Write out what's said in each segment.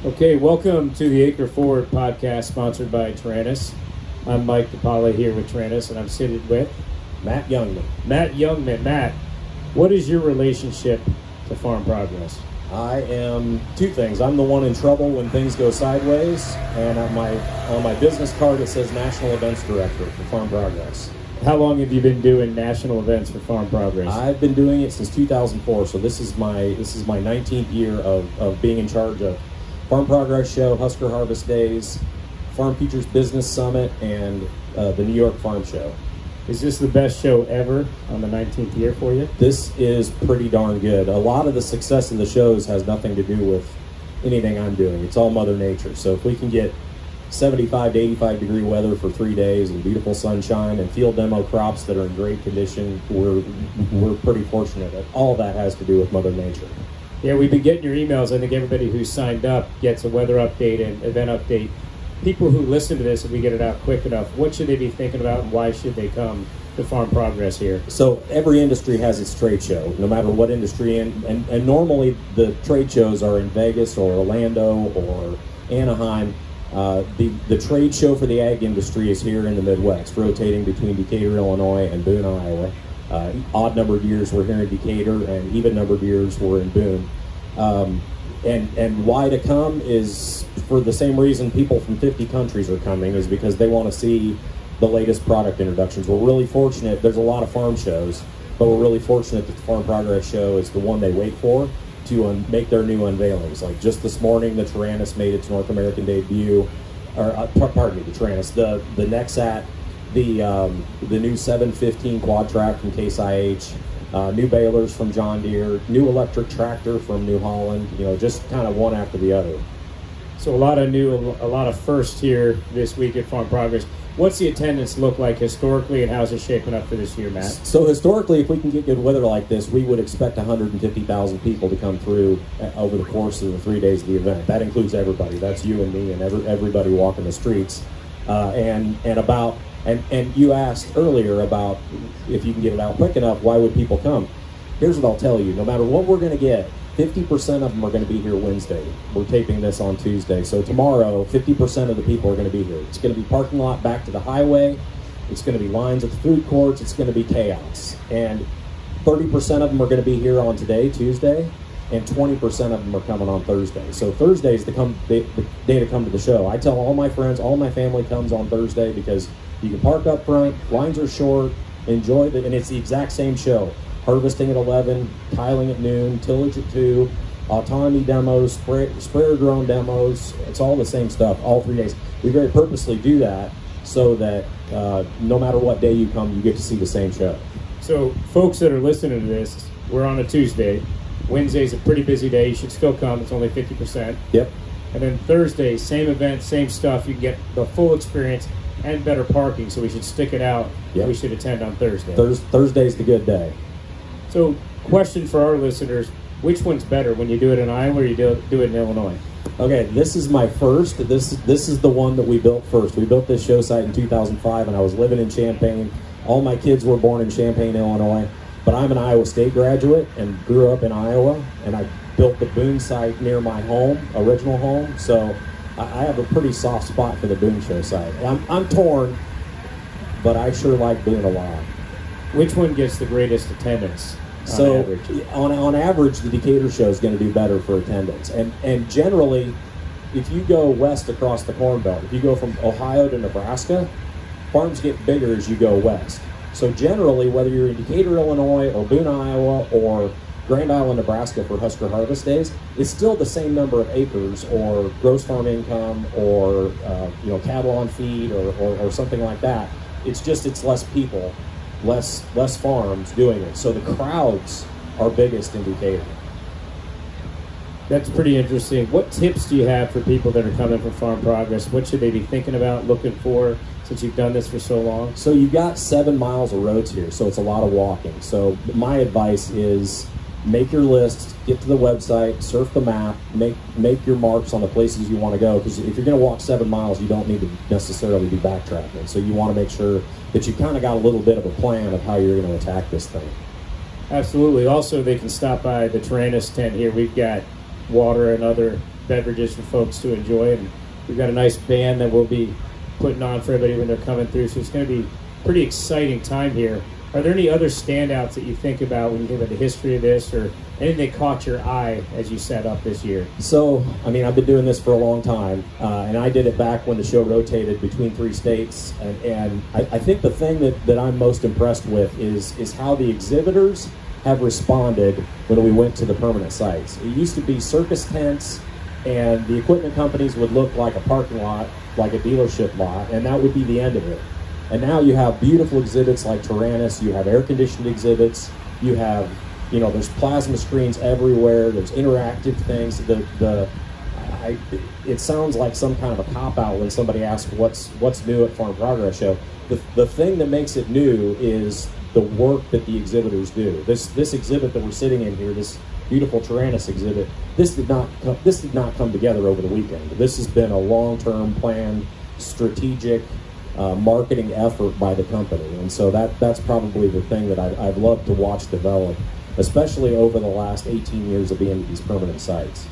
Okay, welcome to the AcreForward podcast sponsored by Taranis. I'm Mike DePaula here with Taranis, and I'm sitting with Matt Jungmann. Matt Jungmann. Matt, what is your relationship to Farm Progress? I am two things. I'm the one in trouble when things go sideways, and on my business card it says National Events Director for Farm Progress. How long have you been doing national events for Farm Progress? I've been doing it since 2004, so this is my 19th year of being in charge of Farm Progress Show, Husker Harvest Days, Farm Futures Business Summit, and the New York Farm Show. Is this the best show ever on the 19th year for you? This is pretty darn good. A lot of the success of the shows has nothing to do with anything I'm doing. It's all Mother Nature. So if we can get 75 to 85 degree weather for 3 days and beautiful sunshine and field demo crops that are in great condition, we're pretty fortunate. All that has to do with Mother Nature. Yeah, we've been getting your emails. I think everybody who's signed up gets a weather update and event update. People who listen to this, if we get it out quick enough, what should they be thinking about and why should they come to Farm Progress here? So every industry has its trade show, no matter what industry, and normally the trade shows are in Vegas or Orlando or Anaheim. The trade show for the ag industry is here in the Midwest, rotating between Decatur, Illinois, and Boone, Iowa. Odd numbered years we're here in Decatur, and even numbered years we're in Boone. And why to come is for the same reason people from 50 countries are coming, is because they want to see the latest product introductions. We're really fortunate. There's a lot of farm shows, but we're really fortunate that the Farm Progress Show is the one they wait for to make their new unveilings. Like just this morning, the Taranis made its North American debut, or pardon me, the Taranis, the Nexat, the new 715 quad track from Case IH, new balers from John Deere, new electric tractor from New Holland, just kind of one after the other. So a lot of firsts here this week at Farm Progress. What's the attendance look like historically, and how's it shaping up for this year, Matt? So historically, if we can get good weather like this, we would expect 150,000 people to come through over the course of the 3 days of the event. That includes everybody. That's you and me and everybody walking the streets. And you asked earlier about if you can get it out quick enough, why would people come? Here's what I'll tell you. No matter what we're going to get, 50% of them are going to be here Wednesday. We're taping this on Tuesday. So tomorrow, 50% of the people are going to be here. It's going to be parking lot back to the highway. It's going to be lines at the food courts. It's going to be chaos. And 30% of them are going to be here on today, Tuesday, and 20% of them are coming on Thursday. So Thursday is the day to come to the show. I tell all my friends, all my family comes on Thursday because you can park up front, lines are short, enjoy it, and it's the exact same show. Harvesting at 11, tiling at noon, tillage at 2, autonomy demos, sprayer drone demos. It's all the same stuff, all 3 days. We very purposely do that so that no matter what day you come, you get to see the same show. So folks that are listening to this, we're on a Tuesday. Wednesday's a pretty busy day. You should still come. It's only 50%. Yep. And then Thursday, same event, same stuff. You can get the full experience and better parking, so we should stick it out. Yep. We should attend on Thursday. Thursday's the good day. So, question for our listeners, which one's better, when you do it in Iowa or you do it in Illinois? Okay, this is my first. This is the one that we built first. We built this show site in 2005, and I was living in Champaign. All my kids were born in Champaign, Illinois, but I'm an Iowa State graduate and grew up in Iowa, and I built the Boone site near my home, original home, so I have a pretty soft spot for the Boone show site. I'm torn, but I sure like Boone a lot. Which one gets the greatest attendance on average? On average, the Decatur show is going to do better for attendance. And generally, if you go west across the Corn Belt, if you go from Ohio to Nebraska, farms get bigger as you go west. So generally, whether you're in Decatur, Illinois, or Boone, Iowa, or Grand Island, Nebraska for Husker Harvest Days, it's still the same number of acres or gross farm income or cattle on feed or something like that. It's just it's less people. Less farms doing it. So the crowds are biggest in Decatur. That's pretty interesting. What tips do you have for people that are coming from Farm Progress? What should they be thinking about, looking for, since you've done this for so long? So you've got 7 miles of roads here, so it's a lot of walking. So my advice is make your list, get to the website, surf the map, make your marks on the places you want to go, because if you're going to walk 7 miles, you don't need to necessarily be backtracking. So you want to make sure that you kind of got a little bit of a plan of how you're going to attack this thing. Absolutely. Also, they can stop by the Taranis tent here. We've got water and other beverages for folks to enjoy, and we've got a nice band that we'll be putting on for everybody when they're coming through. So it's going to be a pretty exciting time here. Are there any other standouts that you think about when you think about the history of this, or anything that caught your eye as you set up this year? So, I mean, I've been doing this for a long time, and I did it back when the show rotated between 3 states. And I think the thing that I'm most impressed with is how the exhibitors have responded when we went to the permanent sites. It used to be circus tents, and the equipment companies would look like a parking lot, like a dealership lot, and that would be the end of it. And now you have beautiful exhibits like Tyrannus, you have air-conditioned exhibits, you have, there's plasma screens everywhere, there's interactive things. It sounds like some kind of a cop-out when somebody asks what's new at Farm Progress Show. The thing that makes it new is the work that the exhibitors do. This exhibit that we're sitting in here, this beautiful Tyrannus exhibit, this did not come together over the weekend. This has been a long-term planned, strategic marketing effort by the company, and so that's probably the thing that I've loved to watch develop, especially over the last 18 years of being at these permanent sites.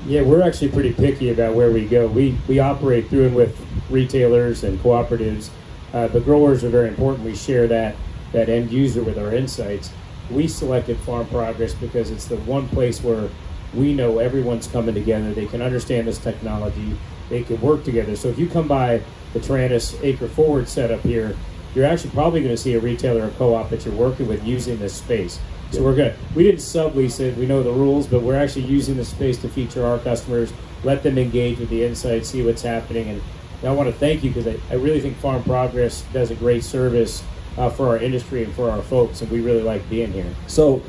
Yeah, we're actually pretty picky about where we go. We operate through and with retailers and cooperatives, but growers are very important. We share that end user with our insights. We selected Farm Progress because it's the one place where we know everyone's coming together. They can understand this technology. They can work together. So if you come by the Tyrannus AcreForward setup here, you're actually probably going to see a retailer or co-op that you're working with using this space. So we're good. We didn't sublease it. We know the rules, but we're actually using the space to feature our customers, let them engage with the insights, see what's happening. And I want to thank you because I really think Farm Progress does a great service for our industry and for our folks, and we really like being here. So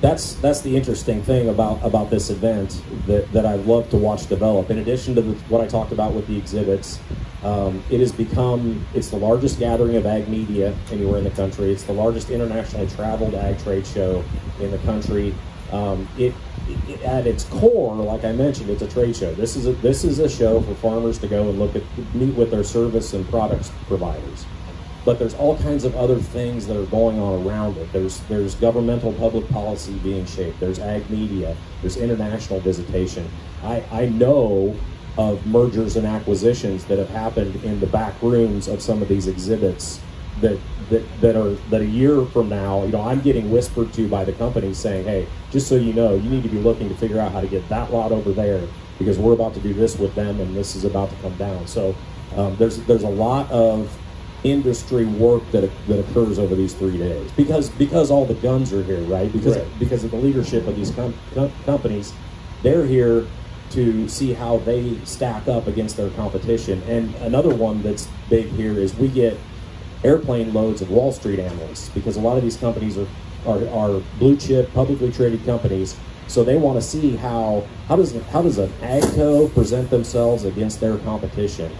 that's the interesting thing about this event that I've loved to watch develop. In addition to what I talked about with the exhibits, it's the largest gathering of ag media anywhere in the country. It's the largest internationally traveled ag trade show in the country. At its core, like I mentioned, it's a trade show. This is a show for farmers to go and meet with their service and products providers. But there's all kinds of other things that are going on around it. There's governmental public policy being shaped. There's ag media. There's international visitation. I know of mergers and acquisitions that have happened in the back rooms of some of these exhibits that a year from now, I'm getting whispered to by the companies saying, hey, just so you know, you need to be looking to figure out how to get that lot over there because we're about to do this with them and this is about to come down. So there's a lot of industry work that occurs over these 3 days because all the guns are here, right? Because of the leadership of these companies, they're here to see how they stack up against their competition. And another one that's big here is we get airplane loads of Wall Street analysts because a lot of these companies are blue chip publicly traded companies. So they want to see how does an AGCO present themselves against their competition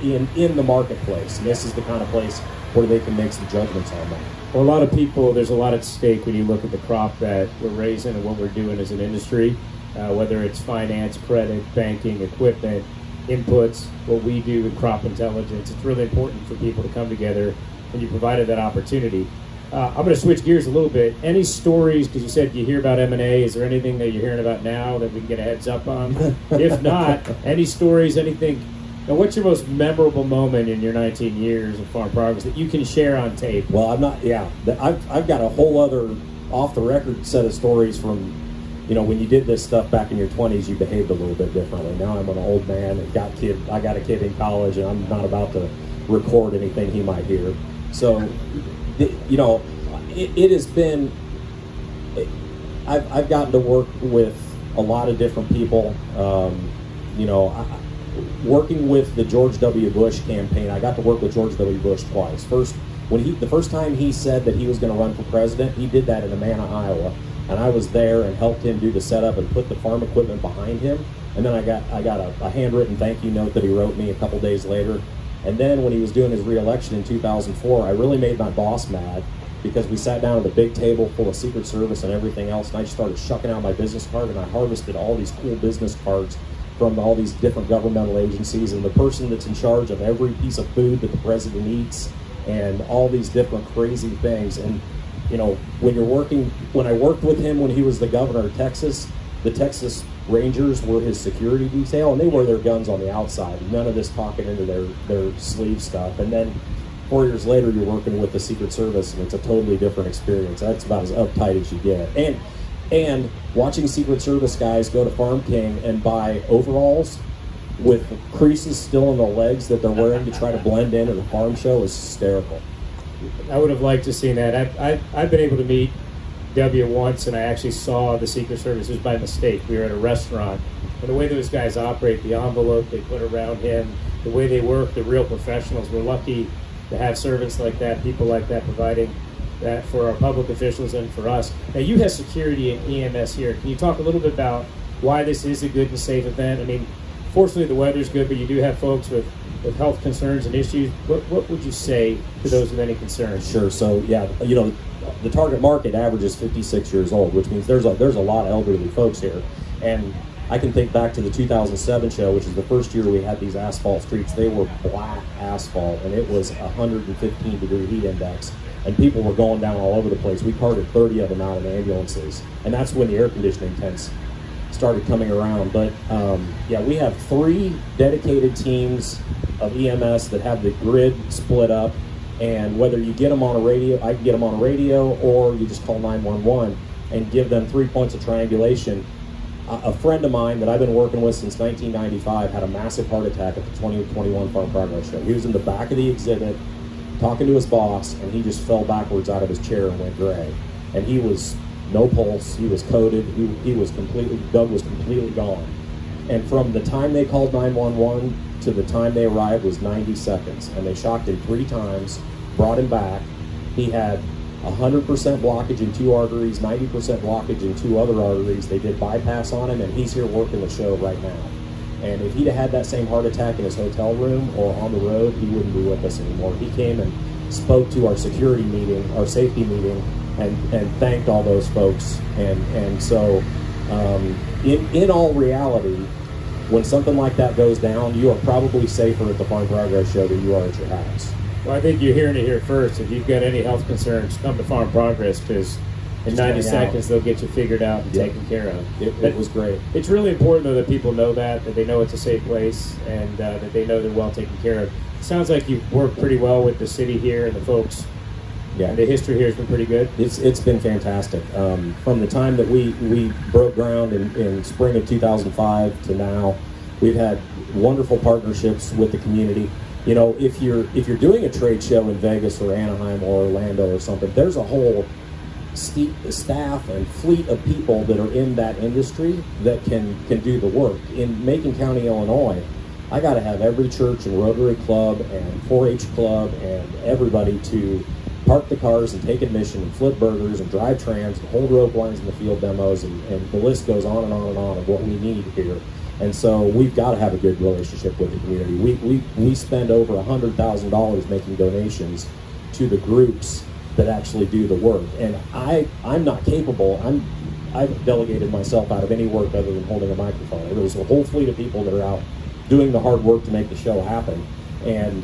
in the marketplace. And this is the kind of place where they can make some judgments on that. Well, a lot of people, there's a lot at stake when you look at the crop that we're raising and what we're doing as an industry, whether it's finance, credit, banking, equipment, inputs, what we do in crop intelligence. It's really important for people to come together, and you provided that opportunity. I'm going to switch gears a little bit. Any stories, because you said you hear about M&A, is there anything that you're hearing about now that we can get a heads up on? If not, any stories, anything? Now, what's your most memorable moment in your 19 years of Farm Progress that you can share on tape? Well, I've got a whole other off-the-record set of stories from, when you did this stuff back in your 20s, you behaved a little bit differently. Now I'm an old man and I got a kid in college, and I'm not about to record anything he might hear. So, it has been, I've gotten to work with a lot of different people. Working with the George W. Bush campaign, I got to work with George W. Bush twice. The first time he said that he was going to run for president, he did that in Amana, Iowa, and I was there and helped him do the setup and put the farm equipment behind him. And then I got a handwritten thank you note that he wrote me a couple days later. And then when he was doing his re-election in 2004, I really made my boss mad because we sat down at a big table full of Secret Service and everything else, and I just started shucking out my business card, and I harvested all these cool business cards from all these different governmental agencies, and the person that's in charge of every piece of food that the president eats and all these different crazy things. And when I worked with him when he was the governor of Texas, The Texas Rangers were his security detail, and they wear their guns on the outside. None of this talking into their sleeve stuff. And then 4 years later, you're working with the Secret Service, and it's a totally different experience. That's about as uptight as you get. And watching Secret Service guys go to Farm King and buy overalls with creases still in the legs that they're wearing to try to blend in at a farm show is hysterical. I would have liked to see that. I've been able to meet W once, and I actually saw the Secret Service. It was by mistake. We were at a restaurant, and the way those guys operate, the envelope they put around him, the way they work, the real professionals. We're lucky to have servants like that, people like that, providing that for our public officials and for us. Now, you have security and EMS here. Can you talk a little bit about why this is a good and safe event? I mean, fortunately, the weather's good, but you do have folks with health concerns and issues. What would you say to those with any concerns? Sure. So, yeah, the target market averages 56 years old, which means there's a lot of elderly folks here. And I can think back to the 2007 show, which is the first year we had these asphalt streets. They were black asphalt, and it was 115-degree heat index, and people were going down all over the place. We carted 30 of them out in ambulances, and that's when the air conditioning tents started coming around. But we have 3 dedicated teams of EMS that have the grid split up, and whether you get them on a radio, I can get them on a radio, or you just call 911 and give them 3 points of triangulation. A friend of mine that I've been working with since 1995 had a massive heart attack at the 2021 Farm Progress Show. He was in the back of the exhibit talking to his boss, and he just fell backwards out of his chair and went gray. And he was no pulse, he was coded, Doug was completely gone. And from the time they called 911 to the time they arrived was 90 seconds. And they shocked him 3 times, brought him back. He had 100% blockage in 2 arteries, 90% blockage in 2 other arteries. They did bypass on him, and he's here working the show right now. And if he'd have had that same heart attack in his hotel room or on the road, he wouldn't be with us anymore. He came and spoke to our security meeting, our safety meeting, and thanked all those folks. And so in all reality, when something like that goes down, you are probably safer at the Farm Progress Show than you are at your house. Well, I think you're hearing it here first. If you've got any health concerns, come to Farm Progress, because in 90 seconds they'll get you figured out and taken care of. It was great. It's really important, though, that people know that they know it's a safe place, and that they know they're well taken care of. It sounds like you've worked pretty well with the city here and the folks. Yeah, and the history here has been pretty good. It's been fantastic. From the time that we broke ground in spring of 2005 to now, we've had wonderful partnerships with the community. You know, if you're doing a trade show in Vegas or Anaheim or Orlando or something, there's a whole staff and fleet of people that are in that industry that can do the work. In Macon County, Illinois, I got to have every church and Rotary Club and 4-H club and everybody to park the cars and take admission and flip burgers and drive trams and hold rope lines in the field demos, and the list goes on and on and on of what we need here. And so we've got to have a good relationship with the community. We spend over $100,000 making donations to the groups that actually do the work. And I'm not capable. I've delegated myself out of any work other than holding a microphone. There's a whole fleet of people that are out doing the hard work to make the show happen. And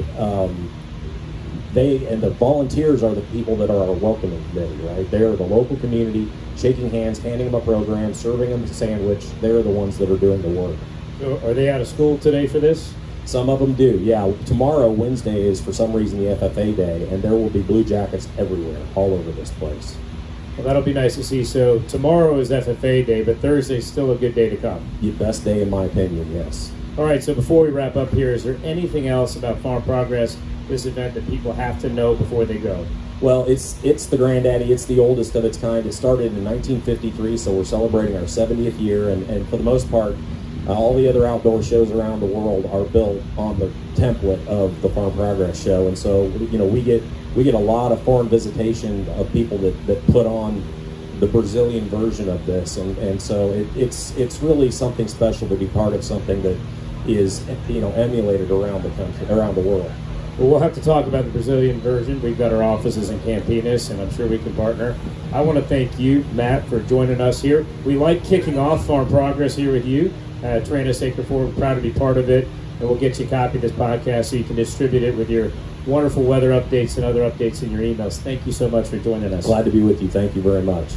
the volunteers are the people that are our welcoming committee, right? They're the local community, shaking hands, handing them a program, serving them a sandwich. They're the ones that are doing the work. So are they out of school today for this? Some of them do, yeah. Tomorrow, Wednesday, is for some reason the FFA day, and there will be Blue Jackets everywhere, all over this place. Well, that'll be nice to see. So tomorrow is FFA day, but Thursday's still a good day to come. The best day in my opinion, yes. All right, so before we wrap up here, is there anything else about Farm Progress, this event, that people have to know before they go? Well, it's the granddaddy. It's the oldest of its kind. It started in 1953, so we're celebrating our 70th year, and for the most part, all the other outdoor shows around the world are built on the template of the Farm Progress Show. And so, you know, we get a lot of foreign visitation of people that put on the Brazilian version of this, and so it's really something special to be part of something that is, you know, emulated around the country, around the world. Well, we'll have to talk about the Brazilian version. We've got our offices in Campinas, and I'm sure we can partner. I want to thank you, Matt, for joining us here. We like kicking off Farm Progress here with you. Trainus AcreForward, proud to be part of it, and we'll get you a copy of this podcast so you can distribute it with your wonderful weather updates and other updates in your emails. Thank you so much for joining us. Glad to be with you. Thank you very much.